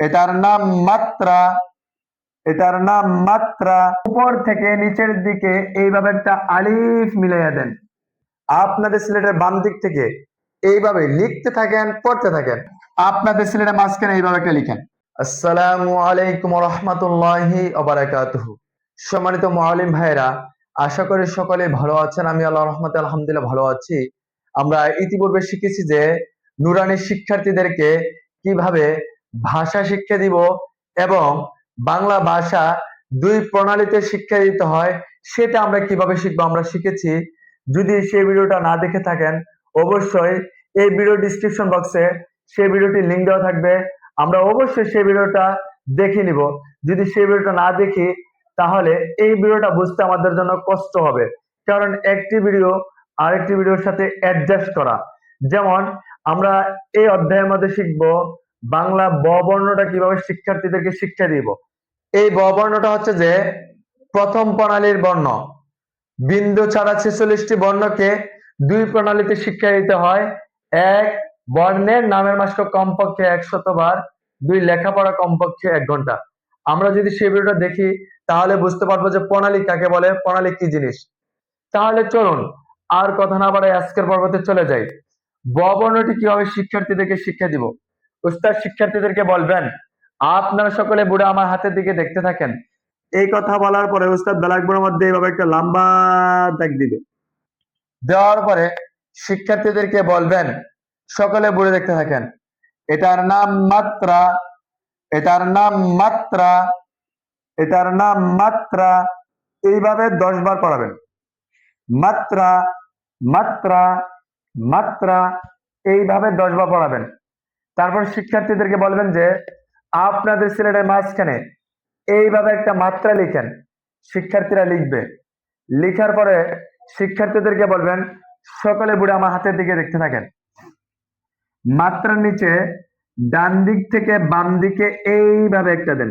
এটার নাম মাত্রা। এটার নাম মাত্রা। উপর থেকে নিচের দিকে এইভাবে একটা আলিফ মিলাইয়া দেন। আপনাদের সিলেটের বাম দিক থেকে এইভাবে লিখতে থাকেন, পড়তে থাকেন। আপনাদের সিলেটের মাঝখানে এইভাবে একটা লিখেন, আসসালামু আলাইকুম রহমতুল্লাহি ওয়া বারাকাতুহু। সম্মানিত মুআল্লিম ভাইরা, আশা করি সকলে ভালো আছেন। আমি আল্লাহর রহমতে আলহামদুলিল্লাহ ভালো আছি। আমরা ইতিপূর্বে শিখেছি যে নুরানি শিক্ষার্থীদেরকে কিভাবে ভাষা শিক্ষা দিব এবং বাংলা ভাষা দুই প্রণালীতে শিক্ষা দিতে হয়, সেটা আমরা কিভাবে শিখবো আমরা শিখেছি। যদি সেই ভিডিওটা না দেখে থাকেন, অবশ্যই এই ভিডিও ডিসক্রিপশন বক্সে সেই ভিডিওটির লিঙ্ক দেওয়া থাকবে। আমরা অবশ্যই সেই ভিডিওটা দেখে নিব। যদি সেই ভিডিওটা না দেখি তাহলে এই ভিডিওটা বুঝতে আমাদের জন্য কষ্ট হবে, কারণ একটি ভিডিও আরেকটি ভিডিওর সাথে অ্যাডজাস্ট করা। যেমন আমরা এই অধ্যায়ের মধ্যে শিখব বাংলা ব বর্ণটা কিভাবে শিক্ষার্থীদেরকে শিক্ষা দিব। এই ব বর্ণটা হচ্ছে যে প্রথম প্রণালীর বর্ণ। বিন্দু ছাড়া 46টি বর্ণকে দুই প্রণালীতে শিক্ষা দিতে হয়। এক, বর্ণের নামের মাস্ক কমপক্ষে 100 বার। দুই, লেখাপড়া কমপক্ষে 1 ঘন্টা। আমরা যদি সেই ভিডিওটা দেখি তাহলে বুঝতে পারবো যে প্রণালী কাকে বলে, প্রণালী কি জিনিস। তাহলে চলুন আর কথা না বাড়াই আজকের পর্বতে চলে যাই। ব বর্ণটি কিভাবে শিক্ষার্থীদেরকে শিক্ষা দিব। উস্তাদ শিক্ষার্থীদেরকে বলবেন, আপনারা সকলে বুড়া আমার হাতের দিকে দেখতে থাকেন। এই কথা বলার পরে উস্তাদ ব্ল্যাকবোর্ডের মধ্যে এইভাবে একটা লম্বা দাগ দিবে। দেওয়ার পরে শিক্ষার্থীদেরকে বলবেন, সকলে বুড়ে দেখতে থাকেন। এটার নাম মাত্রা। এটার নাম মাত্রা। এটার নাম মাত্রা। এইভাবে 10 বার পড়াবেন। মাত্রা, মাত্রা, মাত্রা, এইভাবে 10 বার পড়াবেন। তারপর শিক্ষার্থীদেরকে বলবেন যে আপনাদের সিলেটের মাঝখানে এইভাবে একটা মাত্রা লিখেন। শিক্ষার্থীরা লিখবে। লিখার পরে শিক্ষার্থীদেরকে বলবেন, সকলে বুড়ে আমার হাতের দিকে দেখতে থাকেন। মাত্রার নিচে ডান দিক থেকে বাম দিকে এইভাবে একটা দেন।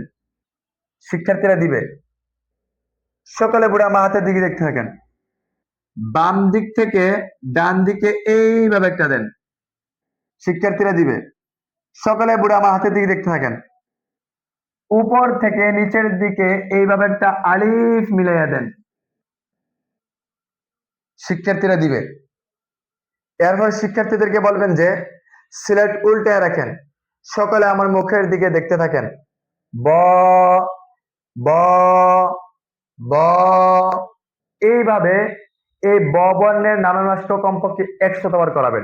শিক্ষার্থীরা দিবে। সকলে বুড়ে আমার হাতের দিকে দেখতে থাকেন। বাম দিক থেকে ডান দিকে এইভাবে একটা দেন। শিক্ষার্থীরা দিবে। সকলে বুড়ে আমার হাতের দিকে দেখতে থাকেন। উপর থেকে নিচের দিকে এইভাবে একটা আলিফ মিলাইয়া দেন। শিক্ষার্থীরা দিবে। এরপর শিক্ষার্থীদেরকে বলবেন যে সিলেট উল্টে রাখেন। সকলে আমার মুখের দিকে দেখতে থাকেন। ব, ব, ব, এইভাবে এই ব বর্ণের নামের মাস্ক কমপক্ষে 100 বার করাবেন।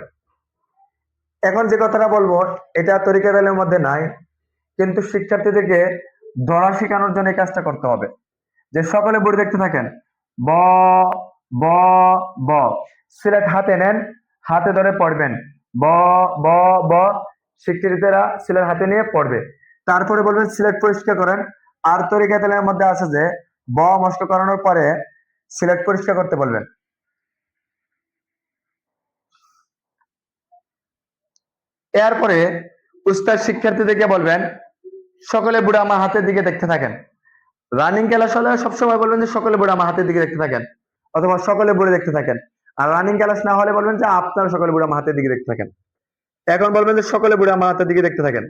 এখন যে কথাটা বলবো এটা তরিকাতের মধ্যে নাই, কিন্তু শিক্ষার্থীদেরকে ধরা শেখানোর জন্য এই কাজটা করতে হবে। যে সকলে বই দেখতে থাকেন। ব, ব, ব। সিলেট হাতে নেন, হাতে ধরে পড়বেন। ব, ব, ব। শিক্ষার্থীরা সিলেট হাতে নিয়ে পড়বে। তারপরে বলবেন সিলেট পরিষ্কার করেন। আর তরিকাতের মধ্যে আছে যে ব মস্ক করানোর পরে সিলেট পরিষ্কার করতে বলবেন। এরপরে উস্তাদ শিক্ষার্থীদেরকে বলবেন, সকলে বুড়া আমার হাতের দিকে দেখতে থাকেন। রানিং ক্লাস হলে সবসময় বলবেন যে সকলে বুড়ে আমার হাতের দিকে দেখতে থাকেন, অথবা সকলে বুড়ে দেখতে থাকেন। আর রানিং ক্লাস না হলে বলবেন যে আপনারা সকলে বুড়ে আমার হাতের দিকে দেখতে থাকেন। এখন বলবেন যে সকলে বুড়ে আমার হাতের দিকে দেখতে থাকেন।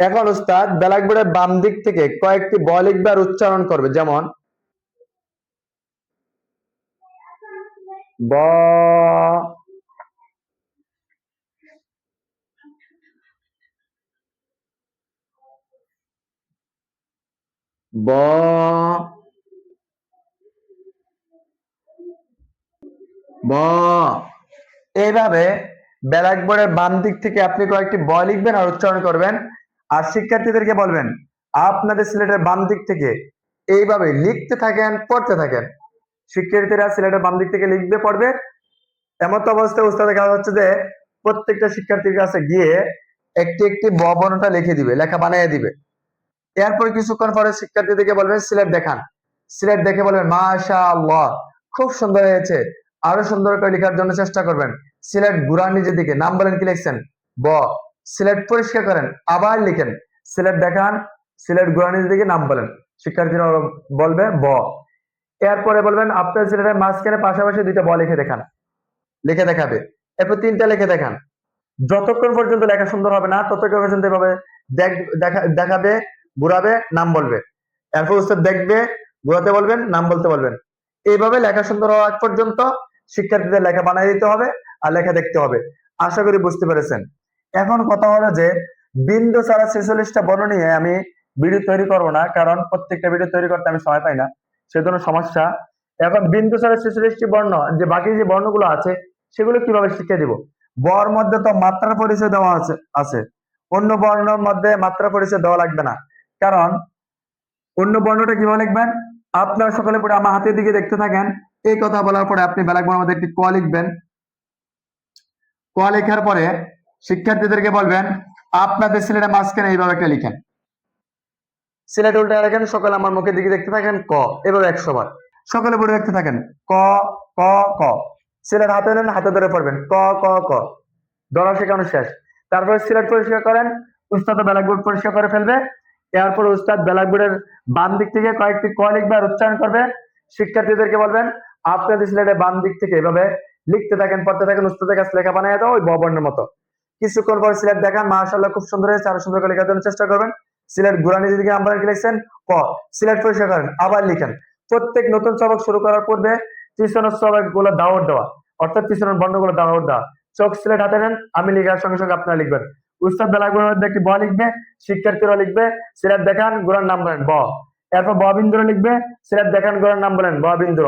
এখন উস্তাদ ব্ল্যাকবোর্ডের বাম দিক থেকে কয়েকটি ব লিখবে আর উচ্চারণ করবে। যেমন ব, ব, ব। এইভাবে ব্ল্যাকবোর্ডের বাম দিক থেকে আপনি কয়েকটি ব লিখবেন আর উচ্চারণ করবেন। আর শিক্ষার্থীদেরকে বলবেন আপনাদের সিলেটের বাম দিক থেকে এইভাবে লিখতে থাকেন, পড়তে থাকেন। শিক্ষার্থীরা সিলেটের বাম দিক থেকে লিখবে, পড়বে। এমন তো অবস্থায় উস্তাদের কাজ হচ্ছে যে প্রত্যেকটা শিক্ষার্থীর কাছে গিয়ে একটি একটি ব বর্ণটা লিখে দিবে, লেখা বানিয়ে দিবে। এরপর কিছুক্ষণ পরে শিক্ষার্থীদেরকে বলবেন সিলেট দেখান। সিলেট দেখে বলবেন মাশাআল্লাহ, খুব সুন্দর হয়েছে, আরো সুন্দর করে লেখার জন্য চেষ্টা করবেন। সিলেট ঘুরান নিজের দিকে, নাম বলেন কি লিখছেন, ব। সিলেট পরিষ্কার করেন, আবার লিখেন। সিলেট দেখান, সিলেট ঘুরান নিজের দিকে, নাম বলেন। শিক্ষার্থীরা বলবে ব। এরপরে বলবেন আপনার সিলেটের মাঝখানে পাশাপাশি দুইটা ব লিখে দেখান। লিখে দেখাবে। এরপর 3টা লিখে দেখান। যতক্ষণ পর্যন্ত লেখা সুন্দর হবে না ততক্ষণ পর্যন্ত এভাবে দেখাবে, ঘুরাবে, নাম বলবে। এরপর উস্তাদ দেখবে, ঘুরাতে বলবেন, নাম বলতে বলবেন। এইভাবে লেখা সুন্দর হওয়া আগ পর্যন্ত শিক্ষার্থীদের লেখা বানিয়ে দিতে হবে আর লেখা দেখতে হবে। আশা করি বুঝতে পেরেছেন। এখন কথা হলো যে বিন্দু ছাড়া 46টা বর্ণ নিয়ে আমি ভিডিও তৈরি করবো না, কারণ প্রত্যেকটা ভিডিও তৈরি করতে আমি সময় পাই না, সেজন্য সমস্যা। এখন বিন্দু ছাড়া 46টি বর্ণ, যে বাকি যে বর্ণগুলো আছে সেগুলো কিভাবে শিক্ষা দিব? বর মধ্যে তো মাত্রার পরিচয় দেওয়া আছে। অন্য বর্ণের মধ্যে মাত্রা পরিচয় দেওয়া লাগবে না, কারণ অন্য বর্ণটা কিভাবে লিখবেন? আপনারা সকলে পরে আমার হাতের দিকে দেখতে থাকেন। এই কথা বলার পরে আপনি ব্ল্যাকবোর্ডের মধ্যে একটি ক লিখবেন। ক লেখার পরে শিক্ষার্থীদেরকে বলবেন আপনাদের সিলেটের মাঝখানে এইভাবে একটা লিখেন। সিলেট উল্টা রাখেন, সকলে আমার মুখের দিকে দেখতে থাকেন। ক, এভাবে 100 বার সকলে পড়ে দেখতে থাকেন। ক ক ক। সিলেট হাতে নেন, হাতে ধরে পড়বেন ক ক ক। ধরা শেখানো শেষ। তারপরে সিলেট পরিষ্কার করেন, উস্তাদ ব্ল্যাকবোর্ড পরিষ্কার করে ফেলবে। এরপর উস্তাদ ব্ল্যাকবোর্ডের বাম দিক থেকে কয়েকটি ক লিখবে আর উচ্চারণ করবে। শিক্ষার্থীদেরকে বলবেন আপনাদের সিলেটের বাম দিক থেকে এভাবে লিখতে থাকেন, পড়তে থাকেন, উস্তাদের কাছে লেখা বানিয়ে দাও ওই ব বর্ণের মতো। কিছুক্ষণ পর সিলেট দেখান, মাশাআল্লাহ খুব সুন্দর হয়েছে, আরো সুন্দর করে লেখার জন্য চেষ্টা করবেন। সিলেট গুরানি দিকে আমরা লিখছেন ক, সিলেট পরিষ্কার করেন, আবার লিখেন। প্রত্যেক নতুন সবক শুরু করার পূর্বে পিছনের সবক গুলো দাওয়াত দেওয়া, অর্থাৎ পিছনের বর্ণগুলো দাওয়াত দেওয়া। চোখ সিলেট হাতে নেন, আমি লেখার সঙ্গে সঙ্গে আপনারা লিখবেন। উস্তাদ ব্ল্যাকবোর্ডের মধ্যে একটি ব লিখবে, শিক্ষার্থীরা লিখবে সিলেট দেখান গুরার নাম বলেন ব। এরপর ব বিন্দু লিখবে, সিলেট দেখান গুরার নাম বলেন ব বিন্দু।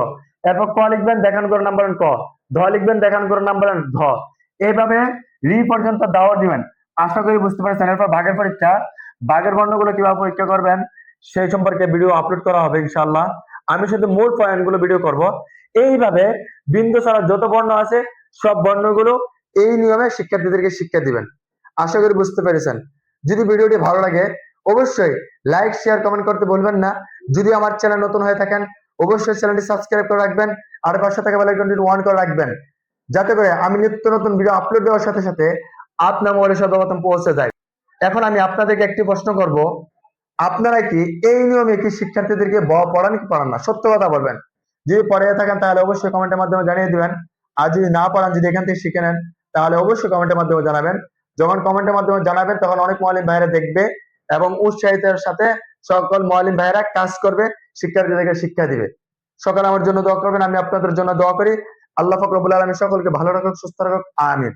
এরপর ক লিখবেন, দেখান গুরার নাম বলেন ক। ধ লিখবেন, দেখান গুরার নাম বলেন ধ। এইভাবে রি পর্যন্ত দাওয়াত দিবেন। আশা করি বুঝতে পারছেন। এরপর ভাগের পরীক্ষা, ভাগের বর্ণগুলো কিভাবে পরীক্ষা করবেন সেই সম্পর্কে ভিডিও আপলোড করা হবে ইনশাআল্লাহ। আমি শুধু মূল পয়েন্ট গুলো ভিডিও করব। এইভাবে বিন্দু ছাড়া যত বর্ণ আছে সব বর্ণগুলো এই নিয়মে শিক্ষার্থীদেরকে শিক্ষা দিবেন। আশা করি বুঝতে পেরেছেন। যদি ভিডিওটি ভালো লাগে অবশ্যই লাইক, শেয়ার, কমেন্ট করতে ভুলবেন না। যদি আমার চ্যানেল নতুন হয়ে থাকেন অবশ্যই চ্যানেলটি সাবস্ক্রাইব করে রাখবেন আর পাশে থাকা বেল আইকনটি অন করে রাখবেন, যাতে করে আমি নিত্য নতুন ভিডিও আপলোড দেওয়ার সাথে সাথে আপনার মোবাইলে সর্বপ্রথম পৌঁছে যায়। এখন আমি আপনাদেরকে একটি প্রশ্ন করব, আপনারা কি এই নিয়মে কি শিক্ষার্থীদেরকে পড়ান কি পড়ান না? সত্য কথা বলবেন। যদি পড়ে থাকেন তাহলে অবশ্যই কমেন্টের মাধ্যমে জানিয়ে দিবেন। আর যদি না পড়ান, যদি এখান থেকে শিখে নেন তাহলে অবশ্যই কমেন্টের মাধ্যমে জানাবেন। যখন কমেন্টের মাধ্যমে জানাবেন তখন অনেক মুআল্লিম ভাইরা দেখবে এবং উৎসাহিতের সাথে সকল মুআল্লিম ভাইরা কাজ করবে, শিক্ষার্থীদেরকে শিক্ষা দিবে। সকলে আমার জন্য দোয়া করবেন, আমি আপনাদের জন্য দোয়া করি। আল্লাহ পাক রব্বুল আলামিন সকলকে ভালো রাখুক, সুস্থ রাখুক, আমিন।